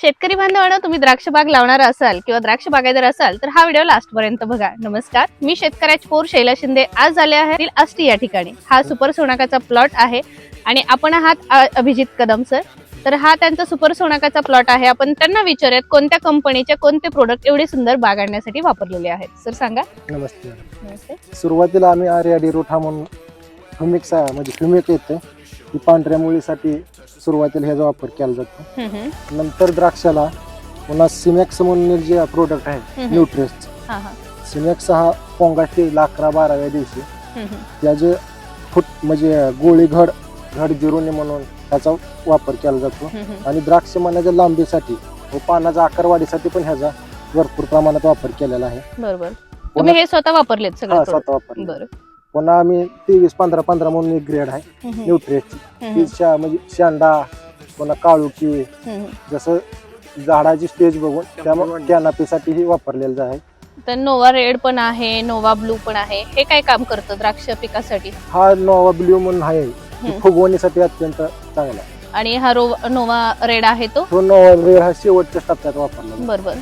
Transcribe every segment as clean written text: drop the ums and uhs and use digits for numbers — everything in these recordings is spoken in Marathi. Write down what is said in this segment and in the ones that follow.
शेतकरी बांधवांनो, तुम्ही द्राक्ष बाग लावणार असाल किंवा द्राक्ष बागायतदार असाल तर हा व्हिडिओ लास्ट पर्यंत बघा. नमस्कार, मी शेतकऱ्याची पोर शैला शिंदे आज आले आहे आष्टी या ठिकाणी. हा सुपर सोनाकाचा प्लॉट आहे आणि आपण आहात अभिजित कदम सर. तर हा त्यांचा सुपर सोनाकाचा प्लॉट आहे. आपण त्यांना विचारूयात कोणत्या कंपनीचे कोणते प्रोडक्ट एवढे सुंदर बाग आणण्यासाठी वापरलेले आहेत. सर सांगा. नमस्ते. नमस्ते. सुरुवातीला आम्ही आर्याडी रोठा म्हणून फ्युमिक येते ही पांढऱ्या मुळीसाठी सुरुवातीला ह्याचा वापर केला जातो. नंतर द्राक्षाला पुन्हा सिमॅक्स म्हणून जे प्रोडक्ट आहे न्यूट्रेस सिमॅक्स हा पोंगातील 11-12व्या दिवशी त्याचे फुट म्हणजे गोळी घड जिरुनी म्हणून ह्याचा वापर केला जातो. आणि द्राक्ष मनाच्या लांबीसाठी व पानाच्या आकार वाढीसाठी पण ह्याचा भरपूर प्रमाणात वापर केलेला आहे. बरोबर. तुम्ही हे स्वतः वापरलेत सगळे? स्वतः वापरले. बरं. पुन्हा आम्ही 23-15-15 म्हणून एक ग्रेड आहे न्यूट्रिएसची. म्हणजे शेंडा पुन्हा काळुकी जसं झाडाची स्टेज बघून त्यामुळे कॅनपीसाठी ही वापरलेलं आहे. तर नोवा रेड पण आहे, नोवा ब्लू पण आहे. हे काय काम करतं द्राक्ष पिकासाठी? हा नोवा ब्लू म्हणून आहे, फुगवणीसाठी अत्यंत चांगला आहे. आणि हा नोवा रेड आहे तो नोवा रेड हा शेवटच्या टप्प्यात वापरला. बरोबर.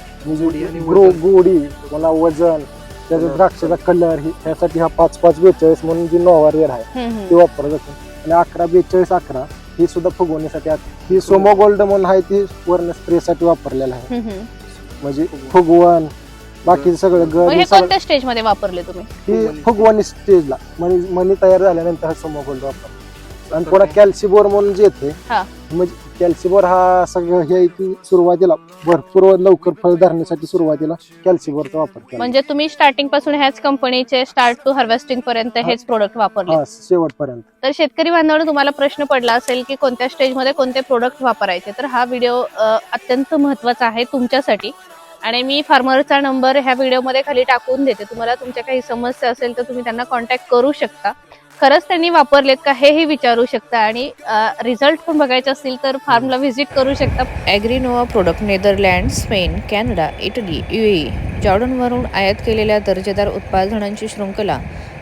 गोडी पुन्हा वजन त्याचा द्राक्षाचा कलर ह्यासाठी हा 5-5-42 म्हणून जी नोवा रेड आहे ती वापरत जातो. आणि 11-42-11 ही सुद्धा फुगवणीसाठी ही सोमो गोल्ड म्हणून आहे ती वर्ण स्प्रे साठी वापरलेला आहे. म्हणजे फुगवण बाकी सगळं कोणत्या स्टेज मध्ये वापरले तुम्ही? ही फुगवणी स्टेजला मनी तयार झाल्यानंतर हा सोमो गोल्ड वापरतो. आणि पुन्हा कॅल्सिबोर म्हणून जे येते म्हणजे कॅल्सिबोर हा सगळं हे की सुरुवातीला भरपूर लवकर फळ धरण्यासाठी सुरुवातीला कॅल्सिबोरचा वापर केला. म्हणजे तुम्ही स्टार्टिंग पासून ह्याच कंपनीचे स्टार्ट टू हार्वेस्टिंग पर्यंत हेच प्रोडक्ट वापरले? शेवटपर्यंत. तर शेतकरी बांधवांनो, तुम्हाला प्रश्न पडला असेल की कोणत्या स्टेज मध्ये कोणते प्रोडक्ट वापरायचे, तर हा व्हिडिओ अत्यंत महत्वाचा आहे तुमच्यासाठी. आणि मी फार्मरचा नंबर ह्या व्हिडिओमध्ये खाली टाकून देते. तुम्हाला तुमच्या काही समस्या असेल तर तुम्ही त्यांना कॉन्टॅक्ट करू शकता. खरंच त्यांनी वापरलेत का हेही विचारू शकता. आणि रिझल्ट पण बघायचे असतील तर फार्मला व्हिजिट करू शकता. Agrinova product Netherlands, Spain, Canada, Italy, UAE, जॉर्डनवरून आयात केलेल्या दर्जेदार उत्पादनांची शृंखला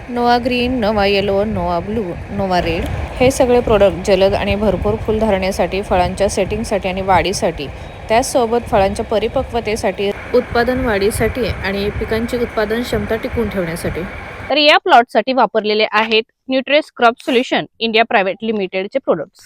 Nova green, Nova yellow, Nova blue, Nova red हे सगळे प्रोडक्ट जलद आणि भरपूर फुल धरण्यासाठी, फळांच्या सेटिंगसाठी आणि वाढीसाठी, त्याचसोबत फळांच्या परिपक्वतेसाठी, उत्पादन वाढीसाठी आणि पिकांची उत्पादन क्षमता टिकवून ठेवण्यासाठी. तर या प्लॉटसाठी वापरलेले आहेत न्यूट्रेस क्रॉप सोल्युशन इंडिया प्रायव्हेट लिमिटेडचे प्रोडक्ट्स.